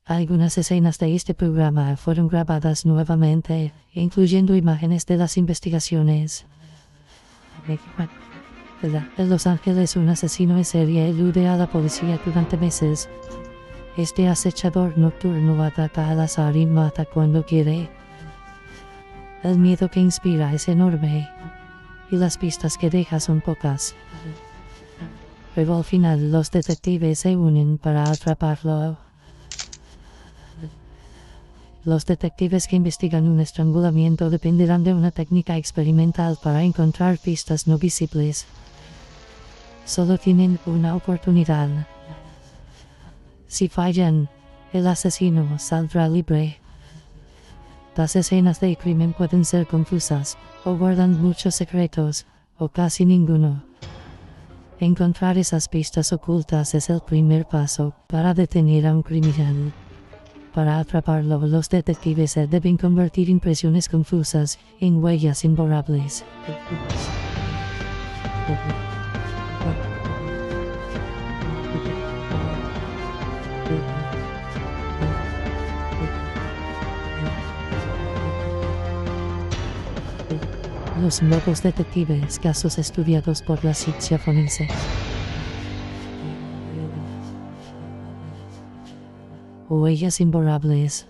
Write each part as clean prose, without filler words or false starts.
Algunas escenas de este programa fueron grabadas nuevamente, incluyendo imágenes de las investigaciones. En Los Ángeles, un asesino en serie elude a la policía durante meses. Este acechador nocturno ataca al azar y mata cuando quiere. El miedo que inspira es enorme, y las pistas que deja son pocas. Pero al final los detectives se unen para atraparlo. Los detectives que investigan un estrangulamiento dependerán de una técnica experimental para encontrar pistas no visibles. Solo tienen una oportunidad. Si fallan, el asesino saldrá libre. Las escenas de crimen pueden ser confusas, o guardan muchos secretos, o casi ninguno. Encontrar esas pistas ocultas es el primer paso para detener a un criminal. Para atraparlo, los detectives deben convertir impresiones confusas en huellas imborrables. Los nuevos detectives, casos estudiados por la ciencia forense. Huellas imborrables.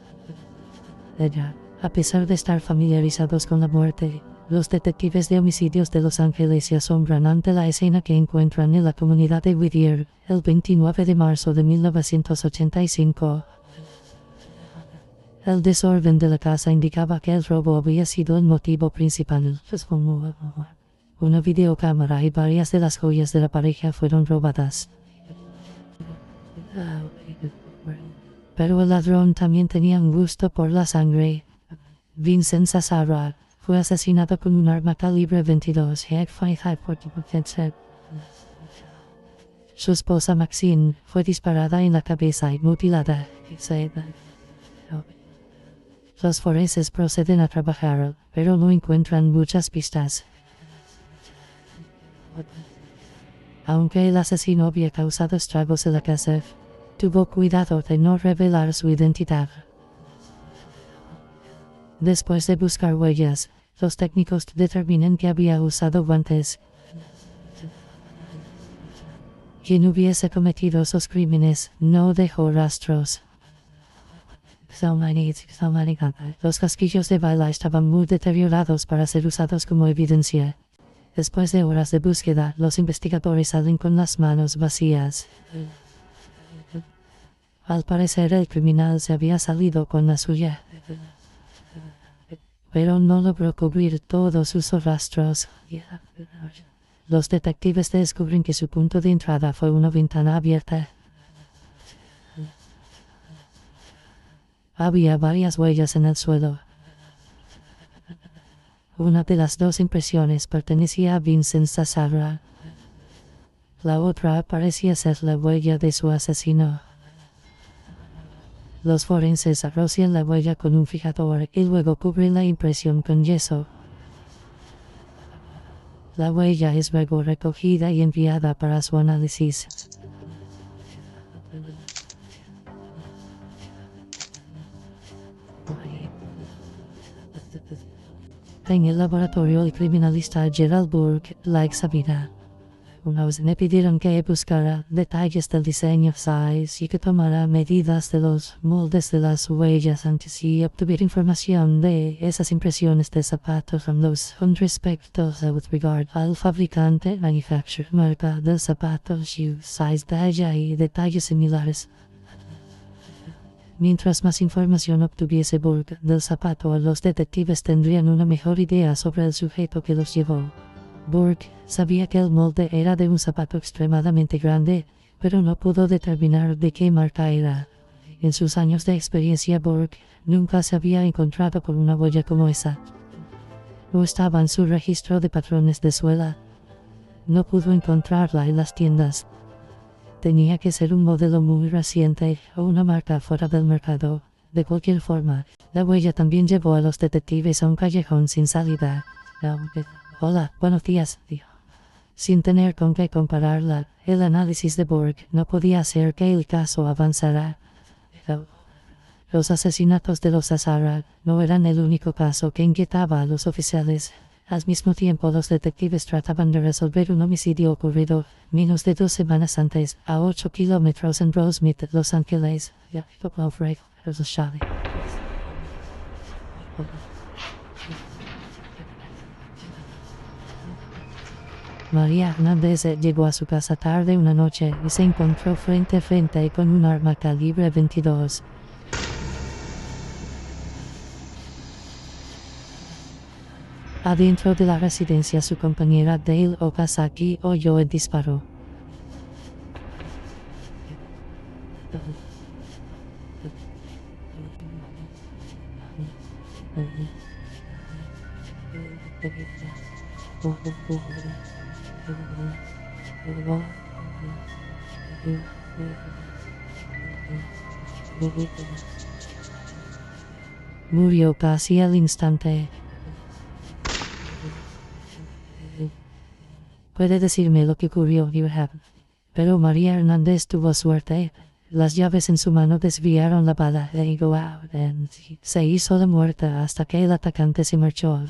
A pesar de estar familiarizados con la muerte, los detectives de homicidios de Los Ángeles se asombran ante la escena que encuentran en la comunidad de Whittier, el 29 de marzo de 1985. El desorden de la casa indicaba que el robo había sido el motivo principal. Una videocámara y varias de las joyas de la pareja fueron robadas. Pero el ladrón también tenía un gusto por la sangre. Vincent Zazzara fue asesinado con un arma calibre 22. Su esposa Maxine fue disparada en la cabeza y mutilada. Los forenses proceden a trabajar, pero no encuentran muchas pistas. Aunque el asesino había causado estragos en la casa, tuvo cuidado de no revelar su identidad. Después de buscar huellas, los técnicos determinan que había usado guantes. Quien hubiese cometido esos crímenes no dejó rastros. Los casquillos de bala estaban muy deteriorados para ser usados como evidencia. Después de horas de búsqueda, los investigadores salen con las manos vacías. Al parecer el criminal se había salido con la suya, pero no logró cubrir todos sus rastros. Los detectives descubren que su punto de entrada fue una ventana abierta. Había varias huellas en el suelo. Una de las dos impresiones pertenecía a Vincent Zazzara. La otra parecía ser la huella de su asesino. Los forenses rocian la huella con un fijador y luego cubren la impresión con yeso. La huella es luego recogida y enviada para su análisis. En el laboratorio, el criminalista Gerald Burke la examina. Una vez me pidieron que buscara detalles del diseño size y que tomara medidas de los moldes de las huellas antes y obtuviera información de esas impresiones de zapatos con respecto with regard al fabricante, manufacturer, marca del zapato, shoe size, talla y detalles similares. Mientras más información obtuviese Burke del zapato, los detectives tendrían una mejor idea sobre el sujeto que los llevó. Burke sabía que el molde era de un zapato extremadamente grande, pero no pudo determinar de qué marca era. En sus años de experiencia, Burke nunca se había encontrado con una huella como esa. No estaba en su registro de patrones de suela. No pudo encontrarla en las tiendas. Tenía que ser un modelo muy reciente o una marca fuera del mercado. De cualquier forma, la huella también llevó a los detectives a un callejón sin salida. Hola, buenos días, dijo. Sin tener con qué compararla, el análisis de Burke no podía hacer que el caso avanzara. Los asesinatos de los Azara no eran el único caso que inquietaba a los oficiales. Al mismo tiempo, los detectives trataban de resolver un homicidio ocurrido menos de 2 semanas antes, a 8 kilómetros en Rosemead, Los Ángeles. María Hernández llegó a su casa tarde una noche y se encontró frente a frente con un arma calibre 22. Adentro de la residencia, su compañera Dale Okazaki oyó el disparo. Murió casi al instante. Puede decirme lo que ocurrió, pero María Hernández tuvo suerte. Las llaves en su mano desviaron la bala y se hizo la muerta hasta que el atacante se marchó.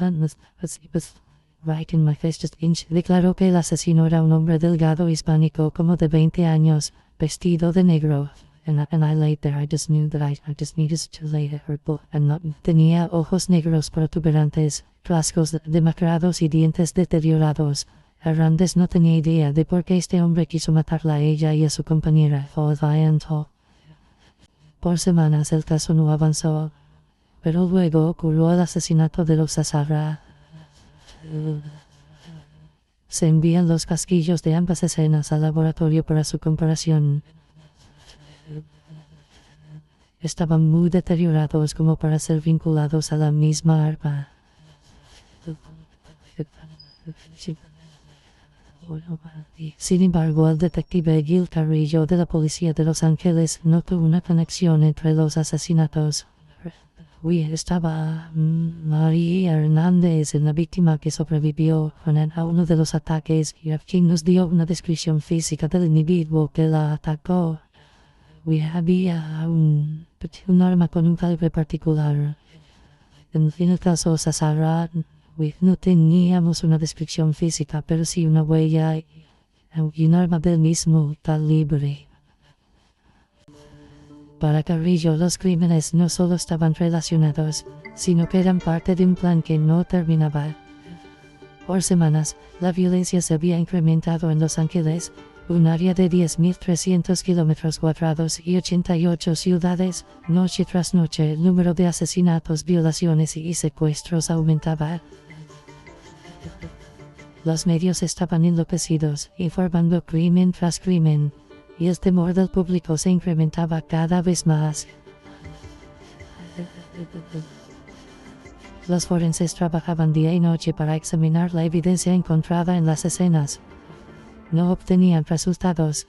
Right in my face, just inch. Declaró que el asesino era un hombre delgado hispánico como de 20 años, vestido de negro. And I laid there, I just knew that I just needed to lay her book. Tenía ojos negros protuberantes, rasgos demacrados y dientes deteriorados. Hernández no tenía idea de por qué este hombre quiso matarla a ella y a su compañera. Por semanas el caso no avanzó, pero luego ocurrió el asesinato de los Azara. Se envían los casquillos de ambas escenas al laboratorio para su comparación. Estaban muy deteriorados como para ser vinculados a la misma arma. Sin embargo, el detective Gil Carrillo de la policía de Los Ángeles notó una conexión entre los asesinatos. Estaba María Hernández en la víctima que sobrevivió a uno de los ataques y quien nos dio una descripción física del individuo que la atacó. Había un arma con un calibre particular. En el caso Azara, no teníamos una descripción física, pero sí una huella y un arma del mismo calibre. Para Carrillo, los crímenes no solo estaban relacionados, sino que eran parte de un plan que no terminaba. Por semanas, la violencia se había incrementado en Los Ángeles, un área de 10.300 kilómetros cuadrados y 88 ciudades. Noche tras noche, el número de asesinatos, violaciones y secuestros aumentaba. Los medios estaban enloquecidos, informando crimen tras crimen, y el temor del público se incrementaba cada vez más. Los forenses trabajaban día y noche para examinar la evidencia encontrada en las escenas. No obtenían resultados.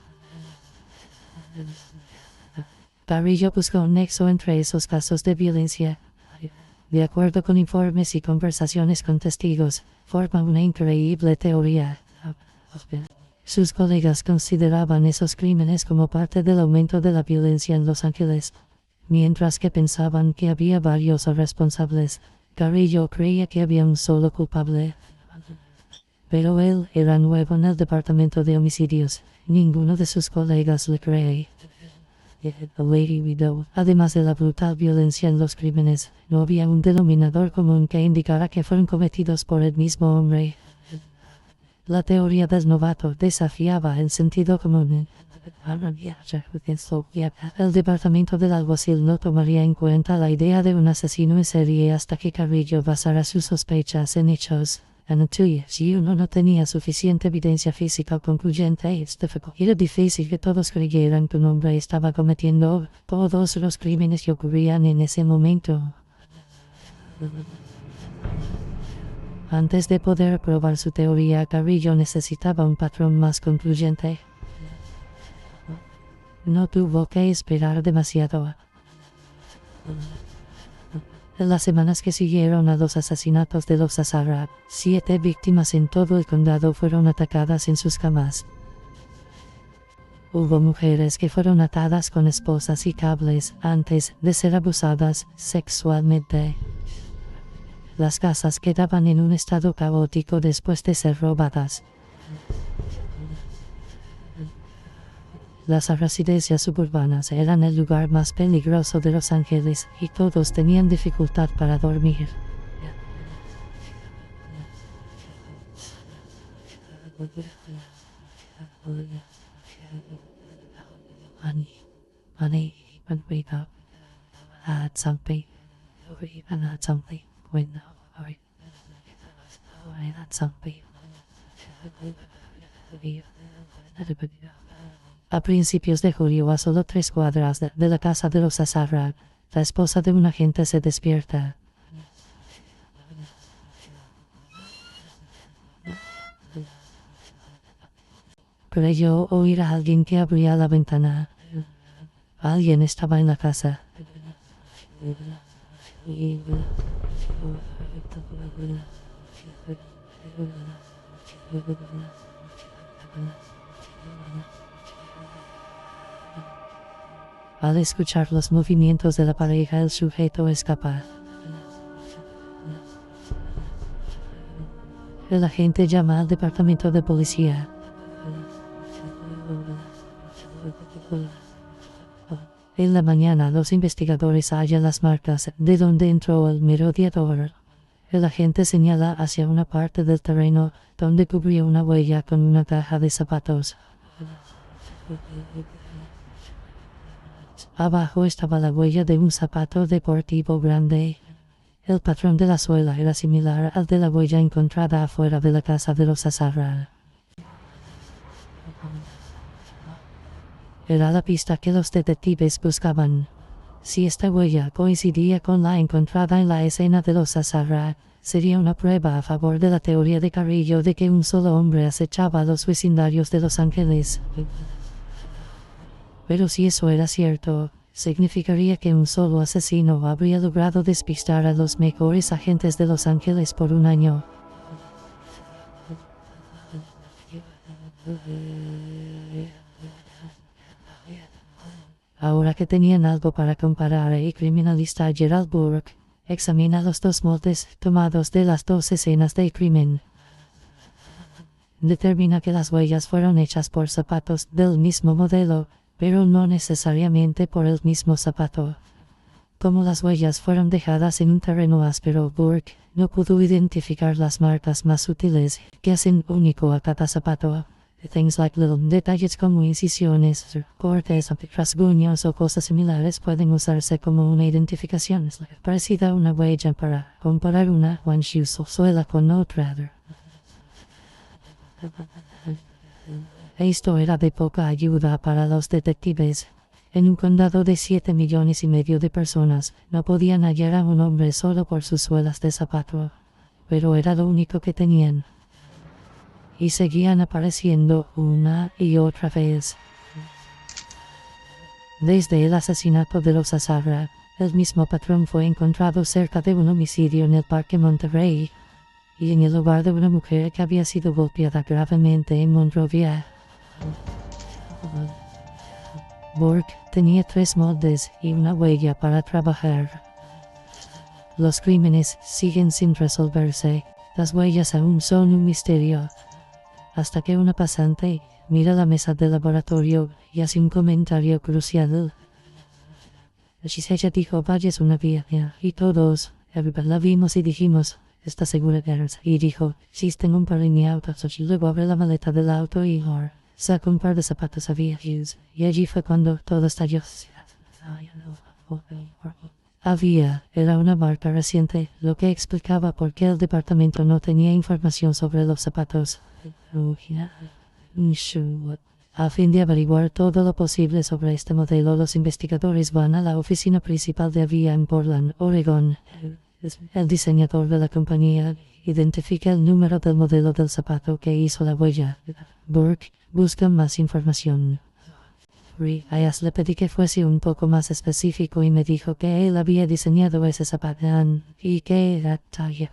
Carrillo buscó un nexo entre esos casos de violencia. De acuerdo con informes y conversaciones con testigos, forma una increíble teoría. Sus colegas consideraban esos crímenes como parte del aumento de la violencia en Los Ángeles, mientras que pensaban que había varios responsables. Carrillo creía que había un solo culpable. Pero él era nuevo en el departamento de homicidios. Ninguno de sus colegas le cree. Además de la brutal violencia en los crímenes, no había un denominador común que indicara que fueron cometidos por el mismo hombre. La teoría del novato desafiaba el sentido común. El departamento del alguacil no tomaría en cuenta la idea de un asesino en serie hasta que Carrillo basara sus sospechas en hechos. Si uno no tenía suficiente evidencia física concluyente, era difícil que todos creyeran que un hombre estaba cometiendo todos los crímenes que ocurrían en ese momento. Antes de poder probar su teoría, Carrillo necesitaba un patrón más concluyente. No tuvo que esperar demasiado. En las semanas que siguieron a los asesinatos de los Azara, 7 víctimas en todo el condado fueron atacadas en sus camas. Hubo mujeres que fueron atadas con esposas y cables antes de ser abusadas sexualmente. Las casas quedaban en un estado caótico después de ser robadas. Las residencias suburbanas eran el lugar más peligroso de Los Ángeles y todos tenían dificultad para dormir. Money, when we got had something, we even had something when I had something. A principios de julio, a solo 3 cuadras de la casa de los Azarra, la esposa de un agente se despierta. Creyó oír a alguien que abría la ventana. Alguien estaba en la casa. Al escuchar los movimientos de la pareja, el sujeto escapa. El agente llama al departamento de policía. En la mañana, los investigadores hallan las marcas de donde entró el merodeador. El agente señala hacia una parte del terreno donde cubrió una huella con una caja de zapatos. Abajo estaba la huella de un zapato deportivo grande. El patrón de la suela era similar al de la huella encontrada afuera de la casa de los Azarra. Era la pista que los detectives buscaban. Si esta huella coincidía con la encontrada en la escena de los Azarra, sería una prueba a favor de la teoría de Carrillo de que un solo hombre acechaba a los vecindarios de Los Ángeles. Pero si eso era cierto, significaría que un solo asesino habría logrado despistar a los mejores agentes de Los Ángeles por un año. Ahora que tenían algo para comparar, el criminalista Gerald Burke examina los 2 moldes tomados de las 2 escenas del crimen. Determina que las huellas fueron hechas por zapatos del mismo modelo, pero no necesariamente por el mismo zapato. Como las huellas fueron dejadas en un terreno áspero, Burke no pudo identificar las marcas más sutiles que hacen único a cada zapato. Things like little detalles como incisiones, cortes, rasguños o cosas similares pueden usarse como una identificación parecida a una huella para comparar una one shoe suela con otra. Esto era de poca ayuda para los detectives. En un condado de 7,5 millones de personas, no podían hallar a un hombre solo por sus suelas de zapato. Pero era lo único que tenían. Y seguían apareciendo una y otra vez. Desde el asesinato de los Azarra, el mismo patrón fue encontrado cerca de un homicidio en el Parque Monterrey y en el hogar de una mujer que había sido golpeada gravemente en Monrovia. Burke tenía 3 moldes y una huella para trabajar. Los crímenes siguen sin resolverse. Las huellas aún son un misterio. Hasta que una pasante mira la mesa del laboratorio y hace un comentario crucial. Ella dijo, vaya, es una vía, y todos la vimos y dijimos, ¿está segura de eso? Y dijo, sí, tengo un par de mi auto. Luego abre la maleta del auto y saca un par de zapatos viejos. Y allí fue cuando todo estalló. Era una marca reciente, lo que explicaba por qué el departamento no tenía información sobre los zapatos. A fin de averiguar todo lo posible sobre este modelo, los investigadores van a la oficina principal de Avia en Portland, Oregón. El diseñador de la compañía identifica el número del modelo del zapato que hizo la huella. Burke busca más información. Ayas le pedí que fuese un poco más específico y me dijo que él había diseñado ese zapato y que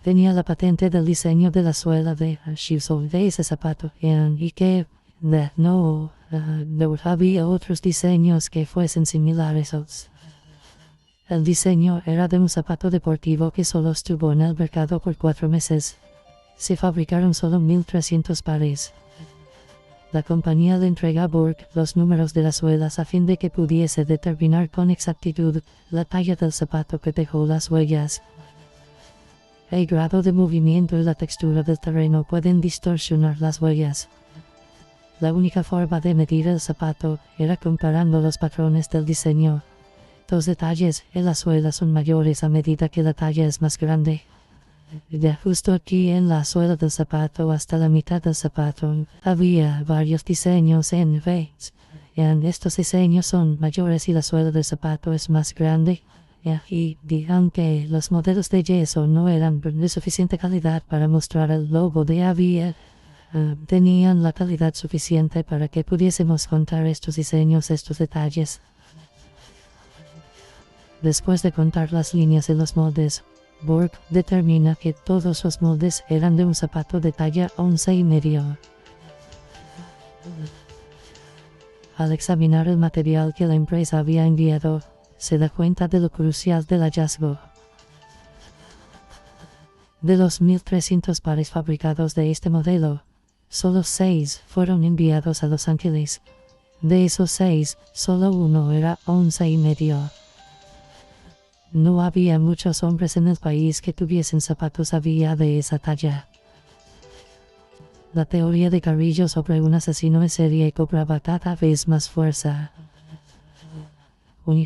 tenía la patente del diseño de la suela de ese zapato y que No había otros diseños que fuesen similares. El diseño era de un zapato deportivo que solo estuvo en el mercado por 4 meses. Se fabricaron solo 1.300 pares. La compañía le entrega a Burke los números de las suelas a fin de que pudiese determinar con exactitud la talla del zapato que dejó las huellas. El grado de movimiento y la textura del terreno pueden distorsionar las huellas. La única forma de medir el zapato era comparando los patrones del diseño. Los detalles en la suela son mayores a medida que la talla es más grande. De justo aquí en la suela del zapato hasta la mitad del zapato había varios diseños en V. Estos diseños son mayores y la suela del zapato es más grande. Y aunque los modelos de yeso no eran de suficiente calidad para mostrar el logo de Avia, tenían la calidad suficiente para que pudiésemos contar estos diseños, estos detalles. Después de contar las líneas de los moldes, Burke determina que todos los moldes eran de un zapato de talla 11,5. Al examinar el material que la empresa había enviado, se da cuenta de lo crucial del hallazgo. De los 1.300 pares fabricados de este modelo, solo 6 fueron enviados a Los Ángeles. De esos 6, solo uno era 11,5. No había muchos hombres en el país que tuviesen zapatos Avia de esa talla. La teoría de Carrillo sobre un asesino en serie cobraba cada vez más fuerza.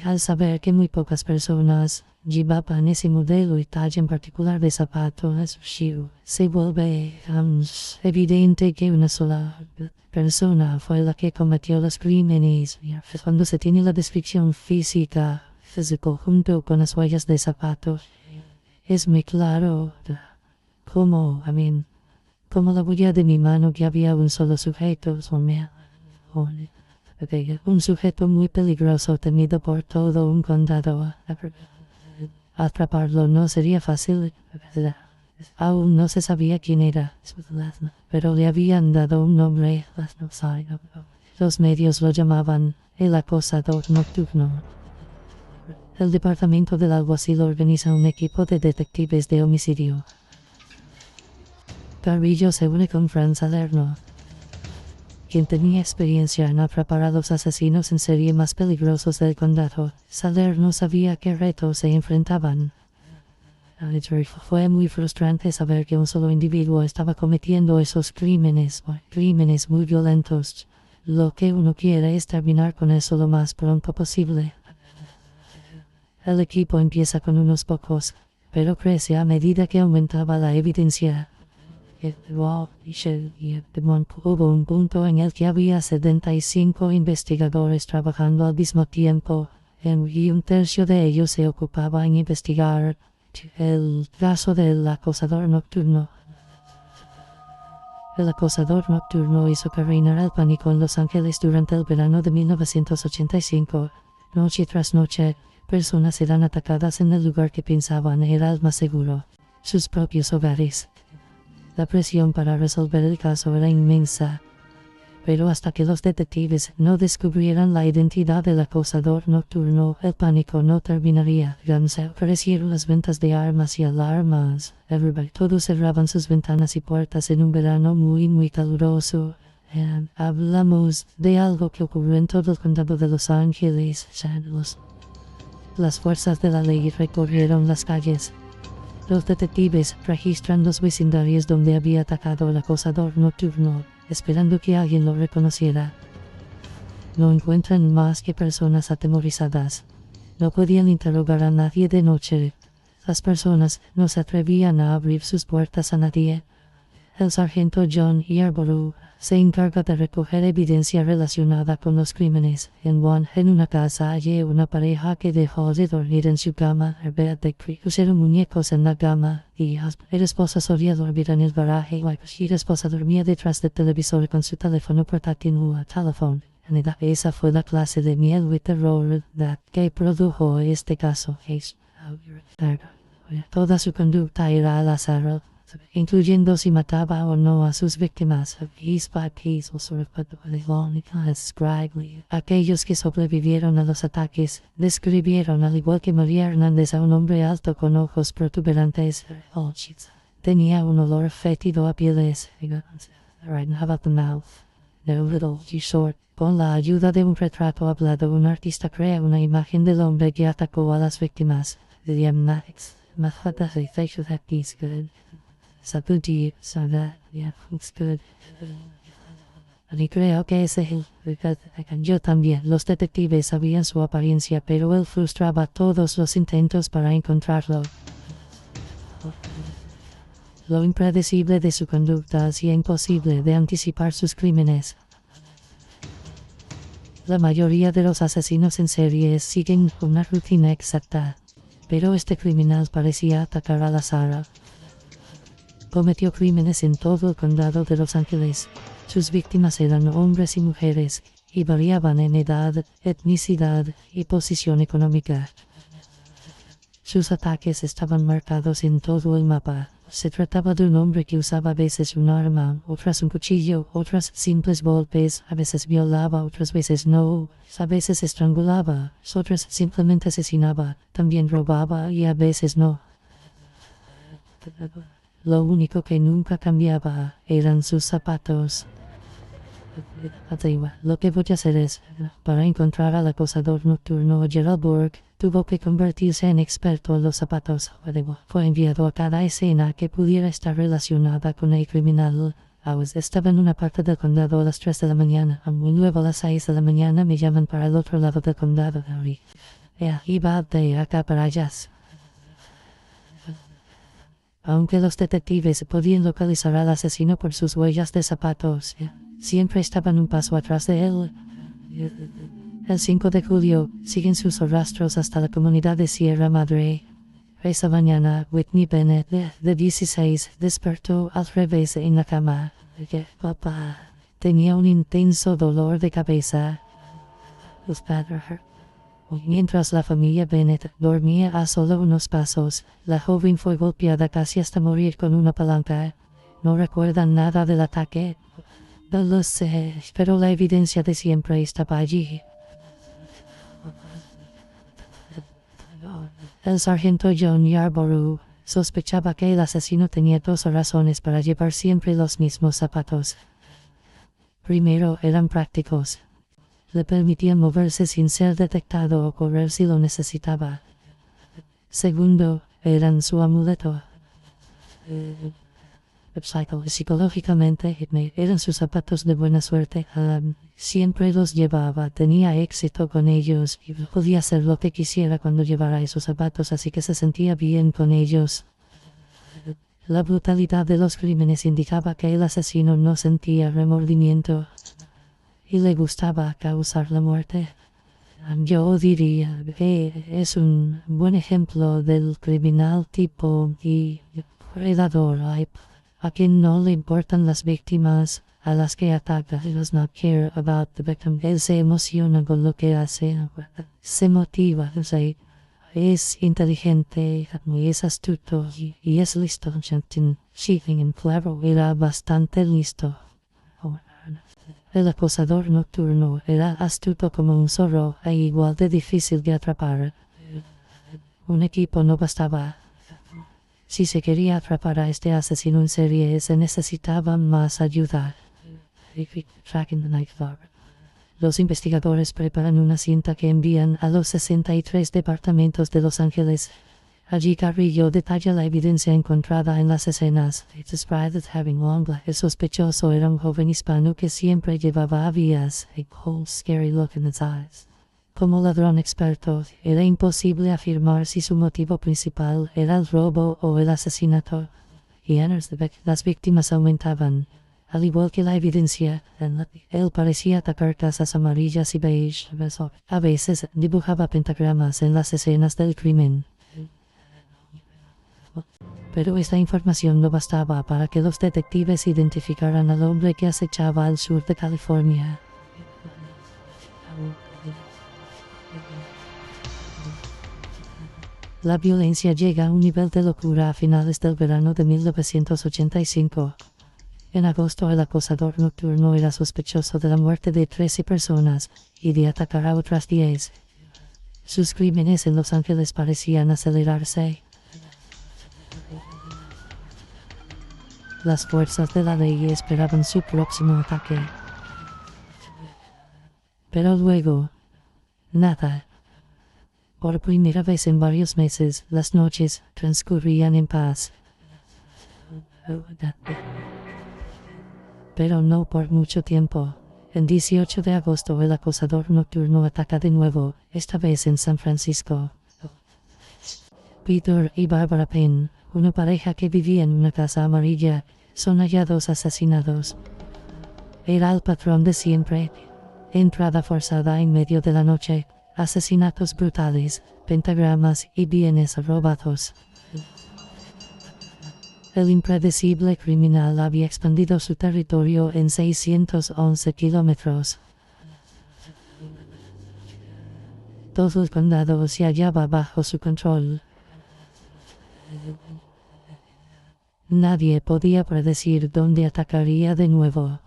Al saber que muy pocas personas llevaban ese modelo y talla en particular de zapatos, se vuelve evidente que una sola persona fue la que cometió los crímenes. Cuando se tiene la descripción físico junto con las huellas de zapatos, es muy claro como la huella de mi mano que había un solo sujeto, un sujeto muy peligroso temido por todo un condado. Atraparlo no sería fácil. Aún no se sabía quién era, pero le habían dado un nombre. Los medios lo llamaban el acosador nocturno. El departamento del alguacil organiza un equipo de detectives de homicidio. Carrillo se une con Frank Salerno, quien tenía experiencia en atrapar a los asesinos en serie más peligrosos del condado. Salerno sabía qué retos se enfrentaban. Fue muy frustrante saber que un solo individuo estaba cometiendo esos crímenes muy violentos. Lo que uno quiere es terminar con eso lo más pronto posible. El equipo empieza con unos pocos, pero crece a medida que aumentaba la evidencia. Hubo un punto en el que había 75 investigadores trabajando al mismo tiempo, y un tercio de ellos se ocupaba en investigar el caso del acosador nocturno. El acosador nocturno hizo reinar el pánico en Los Ángeles durante el verano de 1985. Noche tras noche, personas eran atacadas en el lugar que pensaban era el más seguro, sus propios hogares. La presión para resolver el caso era inmensa, pero hasta que los detectives no descubrieran la identidad del acosador nocturno, el pánico no terminaría. Aparecieron las ventas de armas y alarmas. Todos cerraban sus ventanas y puertas en un verano muy caluroso. Hablamos de algo que ocurrió en todo el condado de Los Ángeles. Las fuerzas de la ley recorrieron las calles. Los detectives registran los vecindarios donde había atacado el acosador nocturno, esperando que alguien lo reconociera. No encuentran más que personas atemorizadas. No podían interrogar a nadie de noche. Las personas no se atrevían a abrir sus puertas a nadie. El sargento John Yarborough se encarga de recoger evidencia relacionada con los crímenes. En una casa hallé una pareja que dejó de dormir en su cama. Pusieron muñecos en la cama y la esposa solía dormir en el garaje y la esposa dormía detrás del televisor con su teléfono portátil o teléfono. Esa fue la clase de miedo y terror que produjo este caso. Toda su conducta era al azar. incluyendo si mataba o no a sus víctimas. Aquellos que sobrevivieron a los ataques describieron, al igual que María Hernández, a un hombre alto con ojos protuberantes. Tenía un olor fétido a pieles. Con la ayuda de un retrato hablado, un artista crea una imagen del hombre que atacó a las víctimas. Y creo que es él. Yo también. Los detectives sabían su apariencia, pero él frustraba todos los intentos para encontrarlo. Lo impredecible de su conducta hacía imposible de anticipar sus crímenes. La mayoría de los asesinos en serie siguen una rutina exacta, pero este criminal parecía atacar al azar. Cometió crímenes en todo el condado de Los Ángeles. Sus víctimas eran hombres y mujeres, y variaban en edad, etnicidad y posición económica. Sus ataques estaban marcados en todo el mapa. Se trataba de un hombre que usaba a veces un arma, otras un cuchillo, otras simples golpes, a veces violaba, otras veces no, a veces estrangulaba, otras simplemente asesinaba, también robaba y a veces no. Lo único que nunca cambiaba eran sus zapatos. Lo que voy a hacer es, para encontrar al acosador nocturno Gerald Burke, tuvo que convertirse en experto en los zapatos. Fue enviado a cada escena que pudiera estar relacionada con el criminal. Estaba en una parte del condado a las 3 de la mañana. Luego a las 6 de la mañana me llaman para el otro lado del condado. Iba de acá para allá. Aunque los detectives podían localizar al asesino por sus huellas de zapatos, siempre estaban un paso atrás de él. El 5 de julio, siguen sus rastros hasta la comunidad de Sierra Madre. Esa mañana, Whitney Bennett, de 16, despertó al revés en la cama. Papá tenía un intenso dolor de cabeza. Mientras la familia Bennett dormía a solo unos pasos, la joven fue golpeada casi hasta morir con una palanca. No recuerdan nada del ataque. No lo sé, pero la evidencia de siempre estaba allí. El sargento John Yarborough sospechaba que el asesino tenía dos razones para llevar siempre los mismos zapatos. Primero, eran prácticos. Le permitían moverse sin ser detectado o correr si lo necesitaba. Segundo, eran su amuleto. Psicológicamente, eran sus zapatos de buena suerte. Siempre los llevaba, tenía éxito con ellos y podía hacer lo que quisiera cuando llevara esos zapatos, así que se sentía bien con ellos. La brutalidad de los crímenes indicaba que el asesino no sentía remordimiento y le gustaba causar la muerte. Yo diría que es un buen ejemplo del criminal tipo y predador, a quien no le importan las víctimas a las que ataca. He does not care about the victim. Él se emociona con lo que hace, se motiva, es inteligente, es astuto y es listo. Cheating and clever, era bastante listo. El acosador nocturno era astuto como un zorro e igual de difícil de atrapar. Un equipo no bastaba. Si se quería atrapar a este asesino en serie, se necesitaba más ayuda. Los investigadores preparan una cinta que envían a los 63 departamentos de Los Ángeles. Allí Carrillo detalla la evidencia encontrada en las escenas. El sospechoso era un joven hispano que siempre llevaba a vías, a cold, scary look in his eyes. Como ladrón experto, era imposible afirmar si su motivo principal era el robo o el asesinato. Las víctimas aumentaban. Al igual que la evidencia, él parecía atacar casas amarillas y beige. A veces dibujaba pentagramas en las escenas del crimen. Pero esta información no bastaba para que los detectives identificaran al hombre que acechaba al sur de California. La violencia llega a un nivel de locura a finales del verano de 1985. En agosto el acosador nocturno era sospechoso de la muerte de 13 personas y de atacar a otras 10. Sus crímenes en Los Ángeles parecían acelerarse. Las fuerzas de la ley esperaban su próximo ataque. Pero luego, nada. Por primera vez en varios meses, las noches transcurrían en paz. Pero no por mucho tiempo. El 18 de agosto el acosador nocturno ataca de nuevo, esta vez en San Francisco. Peter y Barbara Penn, una pareja que vivía en una casa amarilla, son hallados asesinados. Era el patrón de siempre. Entrada forzada en medio de la noche, asesinatos brutales, pentagramas y bienes robados. El impredecible criminal había expandido su territorio en 611 kilómetros. Todo el condado se hallaba bajo su control. Nadie podía predecir dónde atacaría de nuevo.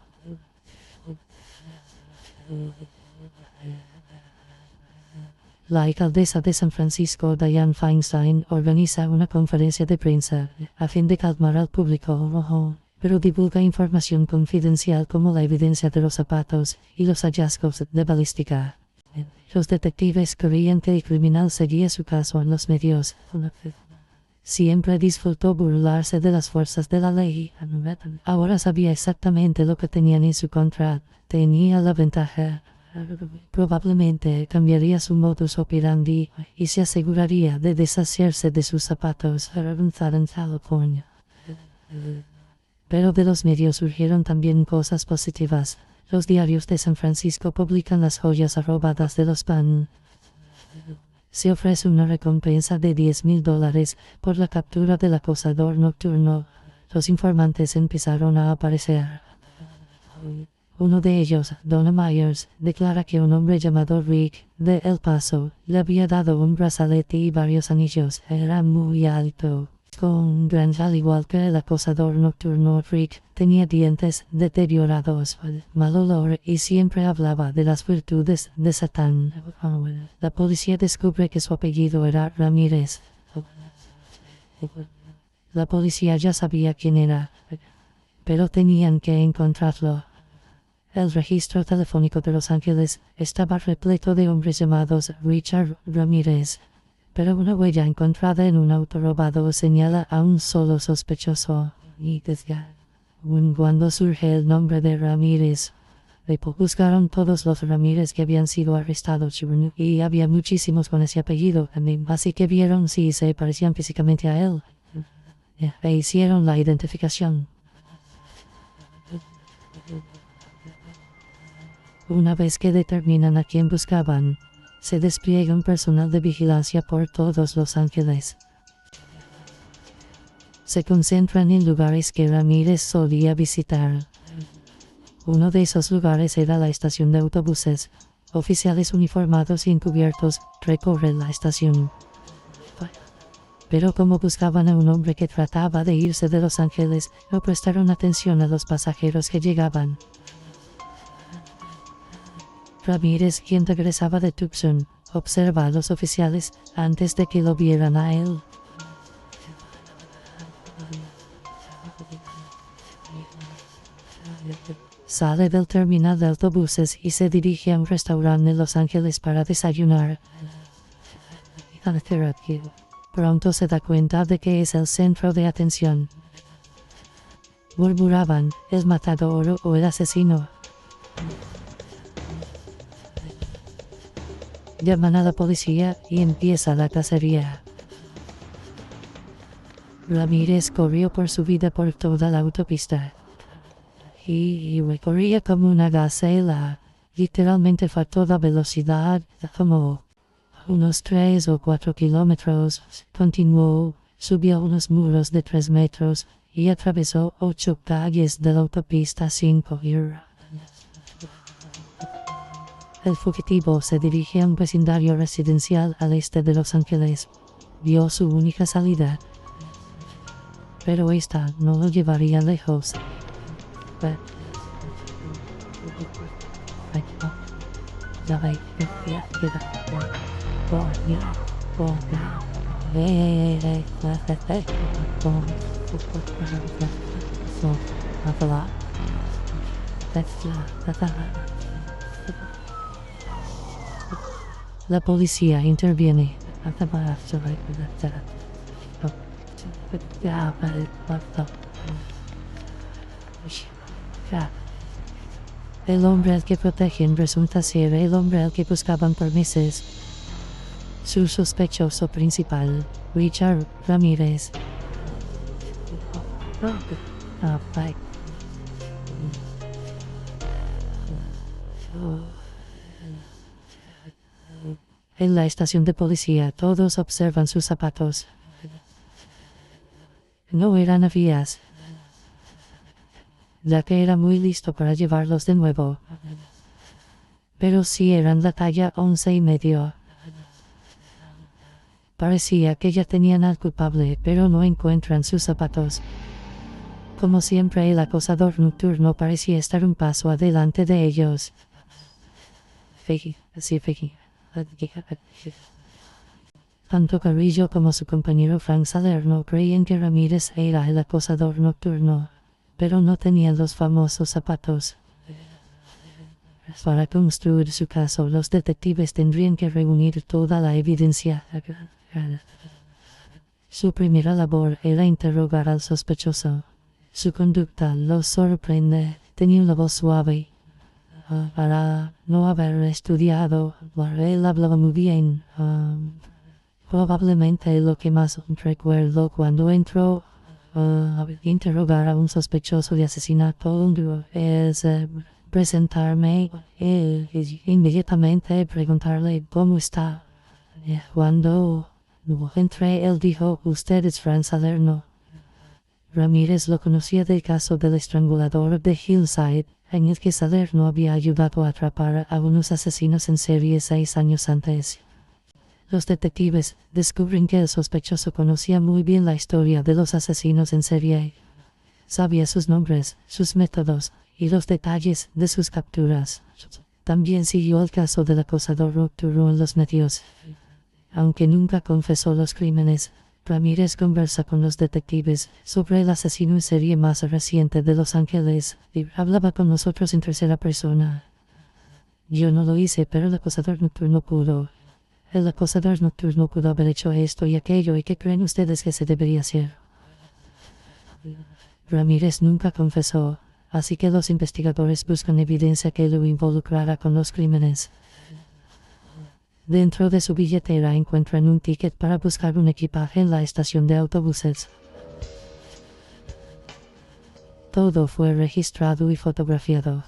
La alcaldesa de San Francisco, Dianne Feinstein, organiza una conferencia de prensa a fin de calmar al público, pero divulga información confidencial como la evidencia de los zapatos y los hallazgos de balística. Los detectives creían que el criminal seguía su caso en los medios. Siempre disfrutó burlarse de las fuerzas de la ley. Ahora sabía exactamente lo que tenían en su contra. Tenía la ventaja. Probablemente cambiaría su modus operandi y se aseguraría de deshacerse de sus zapatos para avanzar en California. Pero de los medios surgieron también cosas positivas. Los diarios de San Francisco publican las joyas robadas de los Penn. Se ofrece una recompensa de $10,000 por la captura del acosador nocturno. Los informantes empezaron a aparecer. Uno de ellos, Donna Myers, declara que un hombre llamado Rick, de El Paso, le había dado un brazalete y varios anillos. Era muy alto. Con granja al igual que el acosador nocturno, Rick tenía dientes deteriorados, mal olor y siempre hablaba de las virtudes de Satán. La policía descubre que su apellido era Ramírez. La policía ya sabía quién era, pero tenían que encontrarlo. El registro telefónico de Los Ángeles estaba repleto de hombres llamados Richard Ramírez, pero una huella encontrada en un auto robado señala a un solo sospechoso. Y cuando surge el nombre de Ramírez, buscaron todos los Ramírez que habían sido arrestados y había muchísimos con ese apellido, así que vieron si se parecían físicamente a él. E hicieron la identificación. Una vez que determinan a quién buscaban, se despliega un personal de vigilancia por todos Los Ángeles. Se concentran en lugares que Ramírez solía visitar. Uno de esos lugares era la estación de autobuses. Oficiales uniformados y encubiertos recorren la estación. Pero como buscaban a un hombre que trataba de irse de Los Ángeles, no prestaron atención a los pasajeros que llegaban. Ramírez, quien regresaba de Tucson, observa a los oficiales antes de que lo vieran a él. Sale del terminal de autobuses y se dirige a un restaurante en Los Ángeles para desayunar. Pronto se da cuenta de que es el centro de atención. Murmuraban, el matador o el asesino. Llaman a la policía y empieza la cacería. Ramírez corrió por su vida por toda la autopista. Y corría como una gacela. Literalmente fue a toda velocidad, como unos 3 o 4 kilómetros. Continuó, subió unos muros de 3 metros y atravesó 8 calles de la autopista 5. El fugitivo se dirige a un vecindario residencial al este de Los Ángeles. vio su única salida. Pero esta no lo llevaría lejos. La policía interviene. El hombre al que protegen resulta ser el hombre al que buscaban por meses. Su sospechoso principal, Richard Ramírez. En la estación de policía todos observan sus zapatos. No eran avías, ya que era muy listo para llevarlos de nuevo. Pero sí eran la talla 11,5. Parecía que ya tenían al culpable, pero no encuentran sus zapatos. Como siempre, el acosador nocturno parecía estar un paso adelante de ellos. Tanto Carrillo como su compañero Frank Salerno creían que Ramírez era el acosador nocturno, pero no tenían los famosos zapatos. Para construir su caso, los detectives tendrían que reunir toda la evidencia. Su primera labor era interrogar al sospechoso. Su conducta los sorprende. Tenía una voz suave. Para no haber estudiado, él hablaba muy bien. Probablemente lo que más recuerdo cuando entró a interrogar a un sospechoso de asesinato es presentarme y inmediatamente preguntarle cómo está. Cuando entré, él dijo: "Usted es Frank Salerno". Ramírez lo conocía del caso del estrangulador de Hillside, en el que Salerno había ayudado a atrapar a unos asesinos en serie 6 años antes. Los detectives descubren que el sospechoso conocía muy bien la historia de los asesinos en serie. Sabía sus nombres, sus métodos y los detalles de sus capturas. También siguió el caso del acosador nocturno en los medios. Aunque nunca confesó los crímenes, Ramírez conversa con los detectives sobre el asesino en serie más reciente de Los Ángeles y hablaba con nosotros en tercera persona. Yo no lo hice, pero el acosador nocturno pudo. El acosador nocturno pudo haber hecho esto y aquello, ¿y qué creen ustedes que se debería hacer? Ramírez nunca confesó, así que los investigadores buscan evidencia que lo involucrara con los crímenes. Dentro de su billetera encuentran un ticket para buscar un equipaje en la estación de autobuses. Todo fue registrado y fotografiado.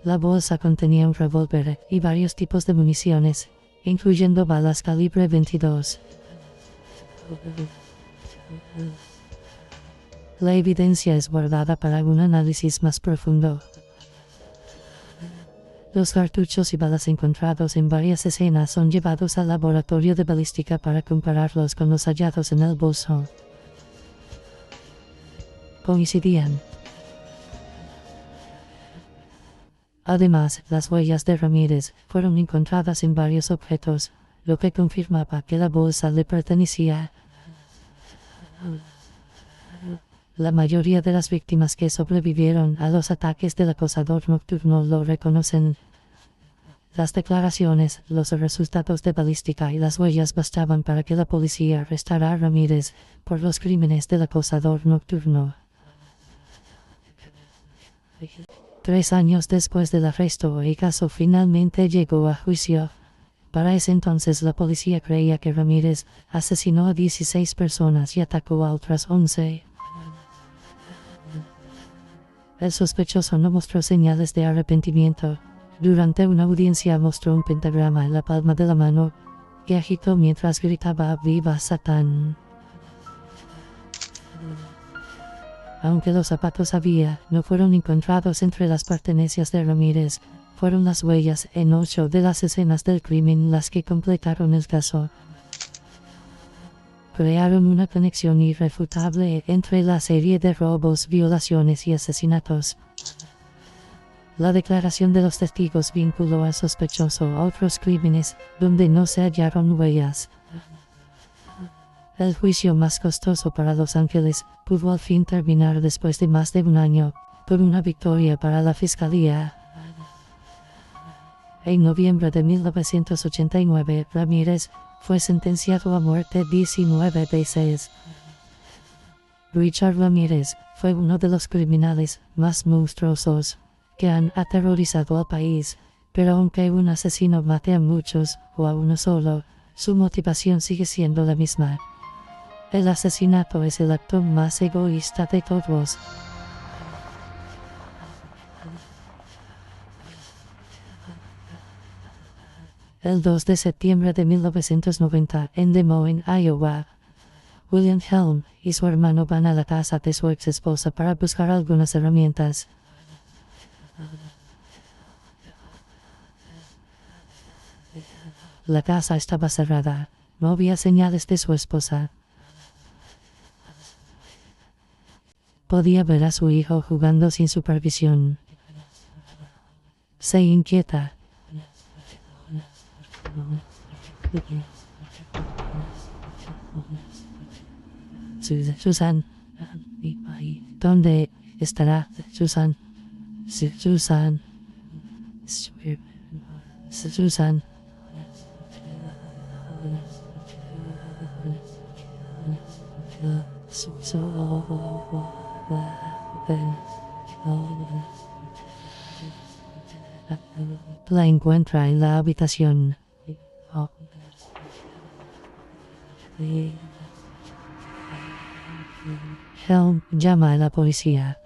La bolsa contenía un revólver y varios tipos de municiones, incluyendo balas calibre 22. La evidencia es guardada para un análisis más profundo. Los cartuchos y balas encontrados en varias escenas son llevados al laboratorio de balística para compararlos con los hallados en el bolso. Coincidían. Además, las huellas de Ramírez fueron encontradas en varios objetos, lo que confirmaba que la bolsa le pertenecía. La mayoría de las víctimas que sobrevivieron a los ataques del acosador nocturno lo reconocen. Las declaraciones, los resultados de balística y las huellas bastaban para que la policía arrestara a Ramírez por los crímenes del acosador nocturno. 3 años después del arresto, el caso finalmente llegó a juicio. Para ese entonces la policía creía que Ramírez asesinó a 16 personas y atacó a otras 11. El sospechoso no mostró señales de arrepentimiento. Durante una audiencia mostró un pentagrama en la palma de la mano, que agitó mientras gritaba "¡Viva Satán!". Aunque los zapatos no fueron encontrados entre las pertenencias de Ramírez, fueron las huellas en 8 de las escenas del crimen las que completaron el caso. crearon una conexión irrefutable entre la serie de robos, violaciones y asesinatos. La declaración de los testigos vinculó al sospechoso a otros crímenes, donde no se hallaron huellas. El juicio más costoso para Los Ángeles pudo al fin terminar después de más de un año, con una victoria para la fiscalía. En noviembre de 1989, Ramírez fue sentenciado a muerte 19 veces. Richard Ramírez fue uno de los criminales más monstruosos que han aterrorizado al país, pero aunque un asesino mate a muchos o a uno solo, su motivación sigue siendo la misma. El asesinato es el acto más egoísta de todos. El 2 de septiembre de 1990, en Des Moines, Iowa, William Helm y su hermano van a la casa de su ex esposa para buscar algunas herramientas. La casa estaba cerrada, no había señales de su esposa. Podía ver a su hijo jugando sin supervisión. Se inquieta. Susan, ¿dónde estará Susan? Susan. Susan. La encuentra en la habitación. Helm llama a la policía.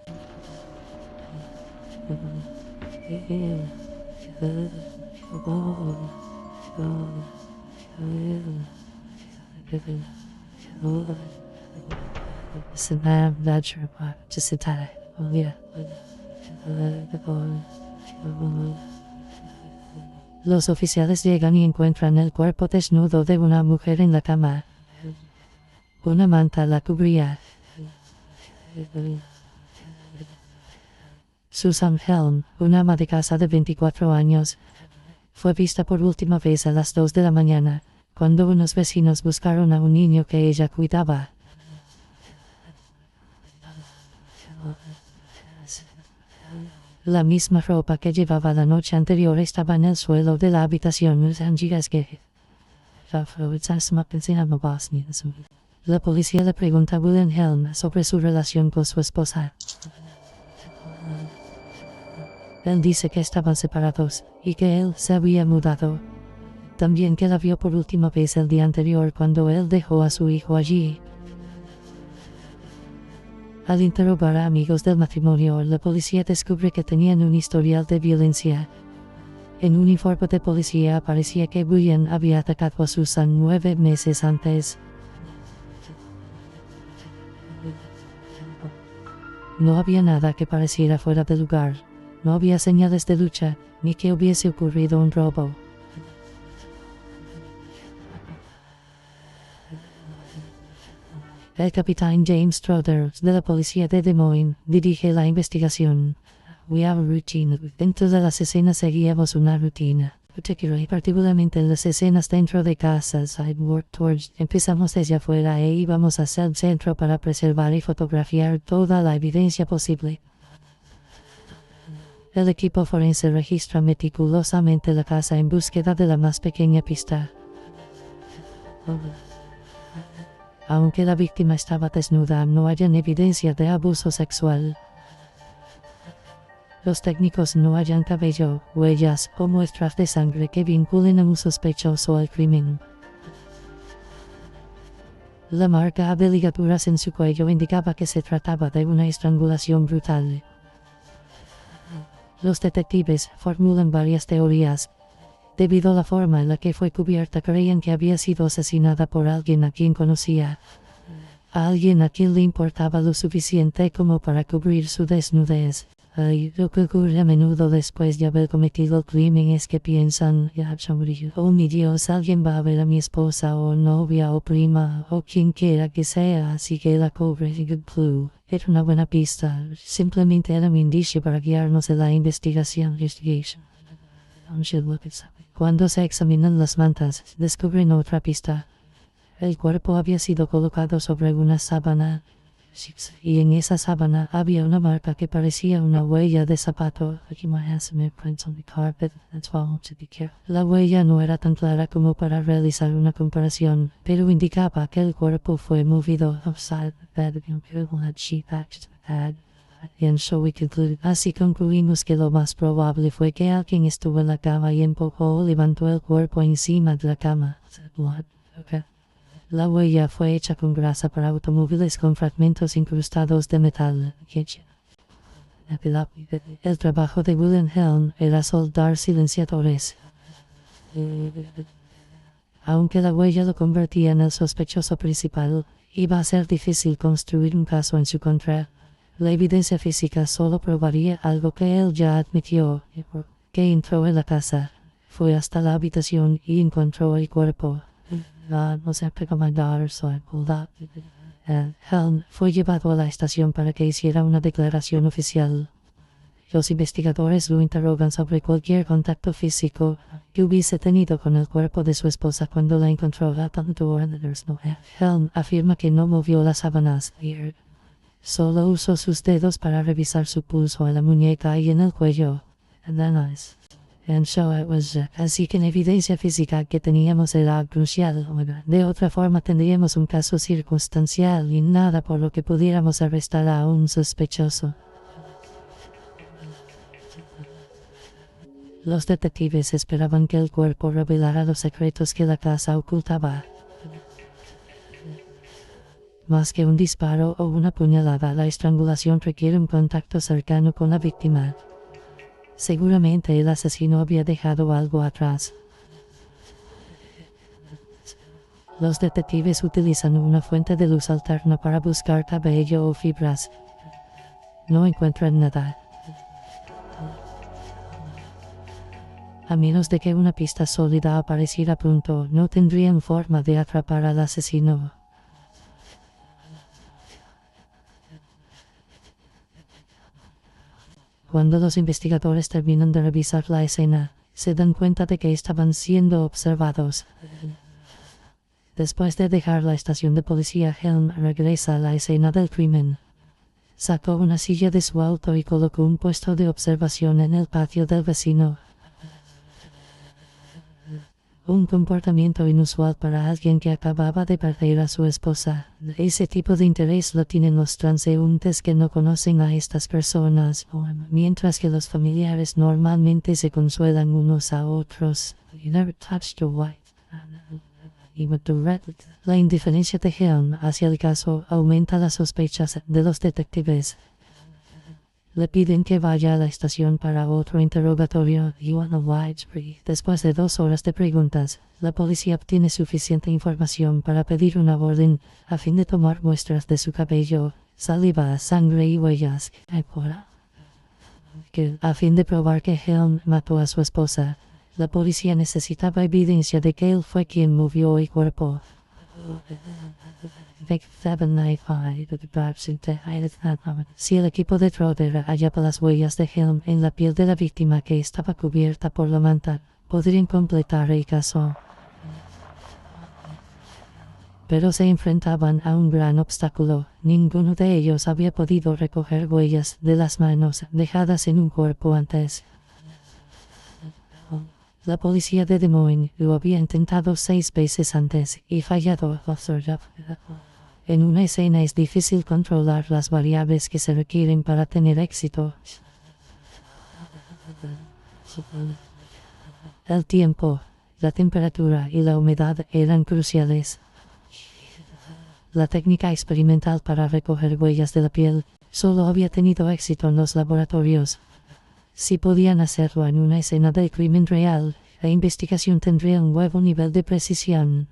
Los oficiales llegan y encuentran el cuerpo desnudo de una mujer en la cama. Una manta la cubría. Susan Helm, una ama de casa de 24 años, fue vista por última vez a las 2 de la mañana, cuando unos vecinos buscaron a un niño que ella cuidaba. La misma ropa que llevaba la noche anterior estaba en el suelo de la habitación. La policía le pregunta a William Helm sobre su relación con su esposa. Él dice que estaban separados y que él se había mudado. También que la vio por última vez el día anterior cuando él dejó a su hijo allí. Al interrogar a amigos del matrimonio, la policía descubre que tenían un historial de violencia. En un informe de policía aparecía que William había atacado a Susan 9 meses antes. No había nada que pareciera fuera de lugar. No había señales de lucha, ni que hubiese ocurrido un robo. El capitán James Strother, de la policía de Des Moines, dirige la investigación. We have a routine. Dentro de las escenas seguíamos una rutina. Particularmente en las escenas dentro de casas, empezamos desde afuera e íbamos hacia el centro para preservar y fotografiar toda la evidencia posible. El equipo forense registra meticulosamente la casa en búsqueda de la más pequeña pista. Aunque la víctima estaba desnuda, no hallan evidencia de abuso sexual. Los técnicos no hallan cabello, huellas o muestras de sangre que vinculen a un sospechoso al crimen. La marca de ligaduras en su cuello indicaba que se trataba de una estrangulación brutal. Los detectives formulan varias teorías. Debido a la forma en la que fue cubierta, creían que había sido asesinada por alguien a quien conocía. A alguien a quien le importaba lo suficiente como para cubrir su desnudez. Lo que ocurre a menudo después de haber cometido el crimen es que piensan, ya murió. Oh mi Dios, alguien va a ver a mi esposa o novia o prima o quien quiera que sea, así que la cobre. Era una buena pista, simplemente era un indicio para guiarnos en la investigación. Cuando se examinan las mantas, descubren otra pista. El cuerpo había sido colocado sobre una sábana, y en esa sábana había una marca que parecía una huella de zapato. La huella no era tan clara como para realizar una comparación, pero indicaba que el cuerpo fue movido Así concluimos que lo más probable fue que alguien estuvo en la cama y empujó o levantó el cuerpo encima de la cama. La huella fue hecha con grasa para automóviles con fragmentos incrustados de metal. El trabajo de Wilhelm era soldar silenciadores. Aunque la huella lo convertía en el sospechoso principal, iba a ser difícil construir un caso en su contra. La evidencia física solo probaría algo que él ya admitió, que entró en la casa, fue hasta la habitación y encontró el cuerpo. Helm fue llevado a la estación para que hiciera una declaración oficial. Los investigadores lo interrogan sobre cualquier contacto físico que hubiese tenido con el cuerpo de su esposa cuando la encontró. Helm afirma que no movió las sábanas. Solo usó sus dedos para revisar su pulso en la muñeca y en el cuello. Así que la evidencia física que teníamos era crucial. De otra forma tendríamos un caso circunstancial y nada por lo que pudiéramos arrestar a un sospechoso. Los detectives esperaban que el cuerpo revelara los secretos que la casa ocultaba. Más que un disparo o una puñalada, la estrangulación requiere un contacto cercano con la víctima. Seguramente el asesino había dejado algo atrás. Los detectives utilizan una fuente de luz alterna para buscar cabello o fibras. No encuentran nada. A menos de que una pista sólida apareciera pronto, no tendrían forma de atrapar al asesino. Cuando los investigadores terminan de revisar la escena, se dan cuenta de que estaban siendo observados. Después de dejar la estación de policía, Helm regresa a la escena del crimen. Sacó una silla de su auto y colocó un puesto de observación en el patio del vecino. Un comportamiento inusual para alguien que acababa de perder a su esposa. Ese tipo de interés lo tienen los transeúntes que no conocen a estas personas, mientras que los familiares normalmente se consuelan unos a otros. La indiferencia de Helm hacia el caso aumenta las sospechas de los detectives. Le piden que vaya a la estación para otro interrogatorio. Después de 2 horas de preguntas, la policía obtiene suficiente información para pedir una orden a fin de tomar muestras de su cabello, saliva, sangre y huellas. A fin de probar que Helm mató a su esposa, la policía necesitaba evidencia de que él fue quien movió el cuerpo. Si el equipo de Trotter hallaba las huellas de Helm en la piel de la víctima que estaba cubierta por la manta, podrían completar el caso. Pero se enfrentaban a un gran obstáculo. Ninguno de ellos había podido recoger huellas de las manos dejadas en un cuerpo antes. La policía de Des Moines lo había intentado 6 veces antes y fallado. En una escena es difícil controlar las variables que se requieren para tener éxito. El tiempo, la temperatura y la humedad eran cruciales. La técnica experimental para recoger huellas de la piel solo había tenido éxito en los laboratorios. Si podían hacerlo en una escena del crimen real, la investigación tendría un nuevo nivel de precisión.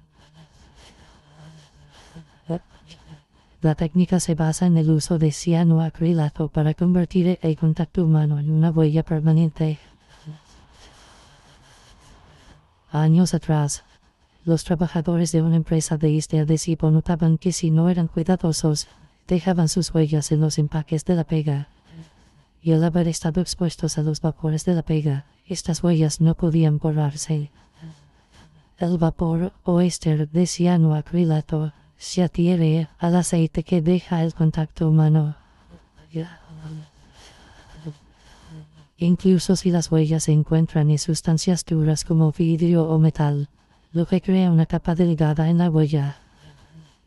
La técnica se basa en el uso de cianoacrilato para convertir el contacto humano en una huella permanente. Años atrás, los trabajadores de una empresa de este adhesivo notaban que si no eran cuidadosos, dejaban sus huellas en los empaques de la pega. Y al haber estado expuestos a los vapores de la pega, estas huellas no podían borrarse. El vapor o éster de cianoacrilato se adhiere al aceite que deja el contacto humano. Incluso si las huellas se encuentran en sustancias duras como vidrio o metal, lo que crea una capa delgada en la huella.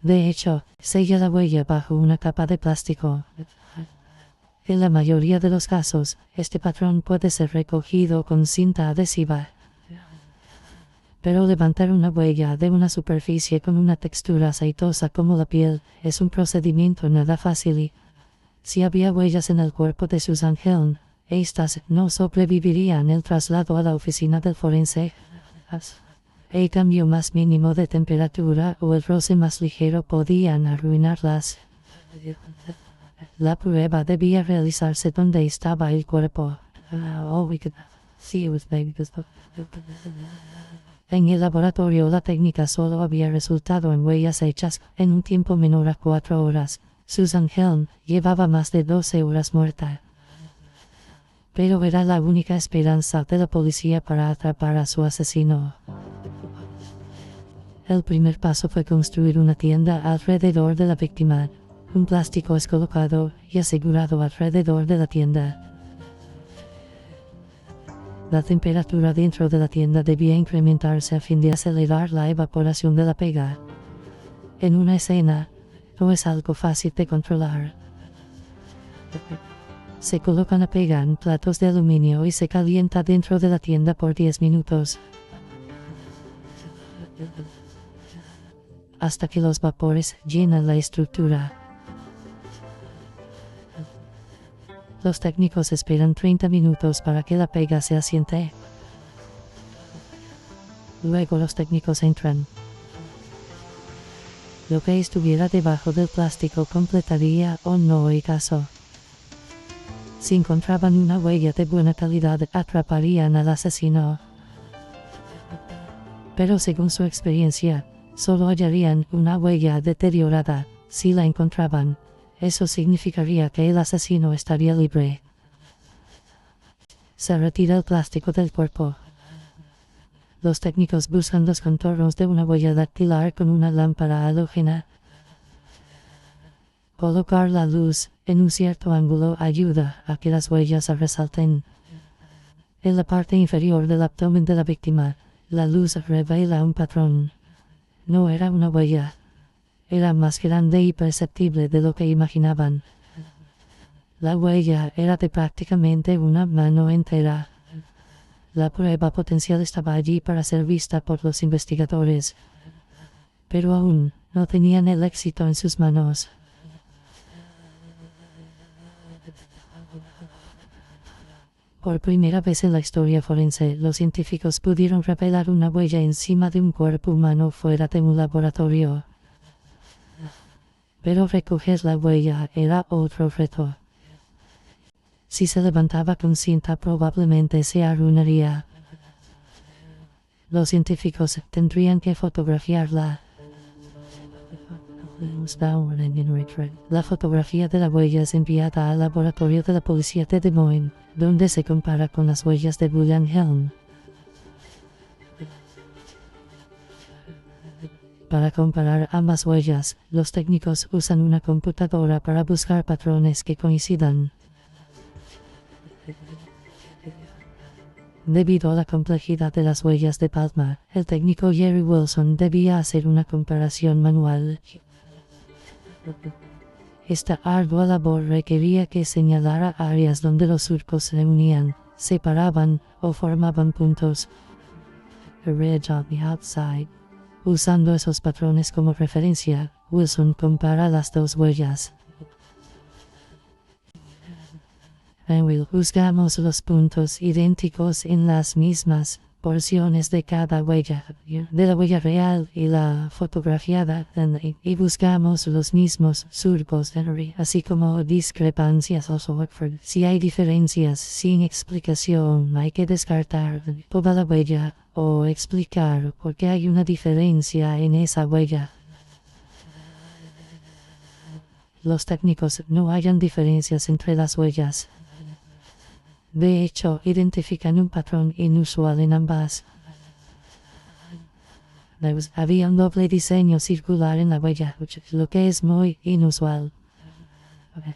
De hecho, sella la huella bajo una capa de plástico. En la mayoría de los casos, este patrón puede ser recogido con cinta adhesiva. Pero levantar una huella de una superficie con una textura aceitosa como la piel es un procedimiento nada fácil y, si había huellas en el cuerpo de Susan Helm, estas no sobrevivirían el traslado a la oficina del forense. El cambio más mínimo de temperatura o el roce más ligero podían arruinarlas. La prueba debía realizarse donde estaba el cuerpo. En el laboratorio la técnica solo había resultado en huellas hechas en un tiempo menor a 4 horas. Susan Helm llevaba más de 12 horas muerta. Pero era la única esperanza de la policía para atrapar a su asesino. El primer paso fue construir una tienda alrededor de la víctima. Un plástico es colocado y asegurado alrededor de la tienda. La temperatura dentro de la tienda debía incrementarse a fin de acelerar la evaporación de la pega. En una escena, no es algo fácil de controlar. Se coloca la pega en platos de aluminio y se calienta dentro de la tienda por 10 minutos. Hasta que los vapores llenan la estructura. Los técnicos esperan 30 minutos para que la pega se asiente. Luego los técnicos entran. Lo que estuviera debajo del plástico completaría o no el caso. Si encontraban una huella de buena calidad, atraparían al asesino. Pero según su experiencia, solo hallarían una huella deteriorada. Si la encontraban, eso significaría que el asesino estaría libre. Se retira el plástico del cuerpo. Los técnicos buscan los contornos de una huella dactilar con una lámpara halógena. Colocar la luz en un cierto ángulo ayuda a que las huellas se resalten. En la parte inferior del abdomen de la víctima, la luz revela un patrón. No era una huella. Era más grande y perceptible de lo que imaginaban. La huella era de prácticamente una mano entera. La prueba potencial estaba allí para ser vista por los investigadores. Pero aún no tenían el éxito en sus manos. Por primera vez en la historia forense, los científicos pudieron revelar una huella encima de un cuerpo humano fuera de un laboratorio. Pero recoger la huella era otro reto. Si se levantaba con cinta probablemente se arruinaría. Los científicos tendrían que fotografiarla. La fotografía de la huella es enviada al laboratorio de la policía de Des Moines, donde se compara con las huellas de William Helm. Para comparar ambas huellas, los técnicos usan una computadora para buscar patrones que coincidan. Debido a la complejidad de las huellas de palma, el técnico Jerry Wilson debía hacer una comparación manual. Esta ardua labor requería que señalara áreas donde los surcos se unían, separaban o formaban puntos. A ridge on the outside. Usando esos patrones como referencia, Wilson compara las dos huellas. Juzgamos los puntos idénticos en las mismas porciones de cada huella, de la huella real y la fotografiada, y buscamos los mismos surcos, así como discrepancias. Si hay diferencias sin explicación, hay que descartar toda la huella o explicar por qué hay una diferencia en esa huella. Los técnicos no hallan diferencias entre las huellas. De hecho, identifican un patrón inusual en ambas. Había un doble diseño circular en la huella, lo que es muy inusual.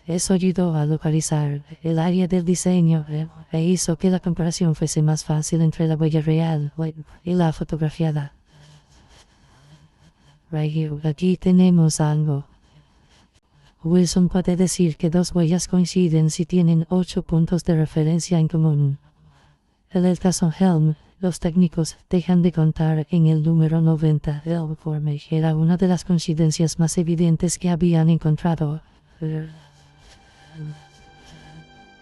Eso ayudó a localizar el área del diseño e hizo que la comparación fuese más fácil entre la huella real y la fotografiada. Aquí tenemos algo. Wilson puede decir que dos huellas coinciden si tienen 8 puntos de referencia en común. En el caso Helm, los técnicos dejan de contar en el número 90. El informe era una de las coincidencias más evidentes que habían encontrado.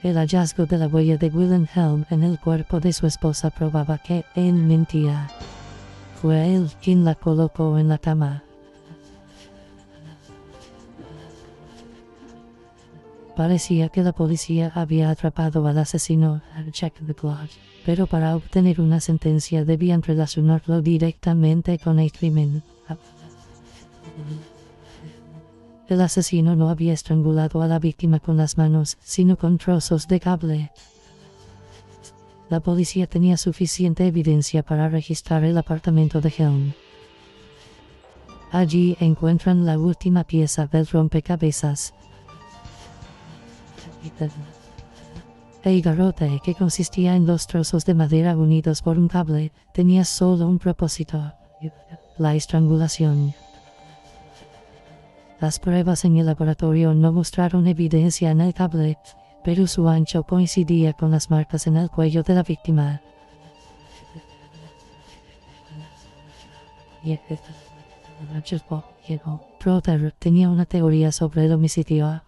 El hallazgo de la huella de Wilhelm Helm en el cuerpo de su esposa probaba que él mentía. Fue él quien la colocó en la cama. Parecía que la policía había atrapado al asesino, pero para obtener una sentencia debían relacionarlo directamente con el crimen. El asesino no había estrangulado a la víctima con las manos, sino con trozos de cable. La policía tenía suficiente evidencia para registrar el apartamento de Helm. Allí encuentran la última pieza del rompecabezas. El garrote, que consistía en 2 trozos de madera unidos por un cable, tenía solo un propósito: la estrangulación. Las pruebas en el laboratorio no mostraron evidencia en el cable, pero su ancho coincidía con las marcas en el cuello de la víctima. Trotter tenía una teoría sobre el homicidio.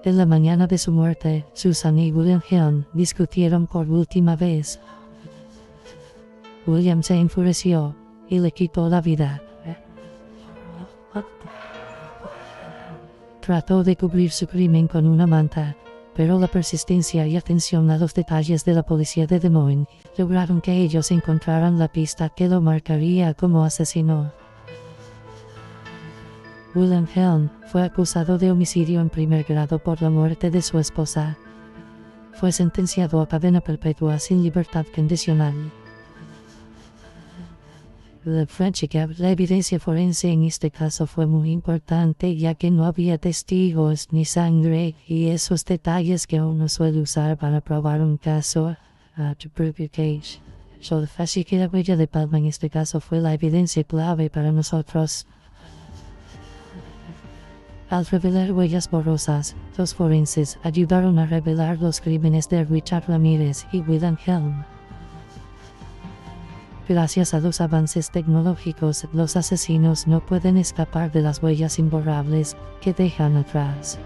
En la mañana de su muerte, Susan y William Helm discutieron por última vez. William se enfureció y le quitó la vida. Trató de cubrir su crimen con una manta, pero la persistencia y atención a los detalles de la policía de Des Moines lograron que ellos encontraran la pista que lo marcaría como asesino. Wilhelm Helm fue acusado de homicidio en primer grado por la muerte de su esposa. Fue sentenciado a cadena perpetua sin libertad condicional. La evidencia forense en este caso fue muy importante, ya que no había testigos ni sangre, y esos detalles que uno suele usar para probar un caso. Así que la huella de palma en este caso fue la evidencia clave para nosotros. Al revelar huellas borrosas, los forenses ayudaron a revelar los crímenes de Richard Ramírez y Wilhelm Helm. Gracias a los avances tecnológicos, los asesinos no pueden escapar de las huellas imborrables que dejan atrás.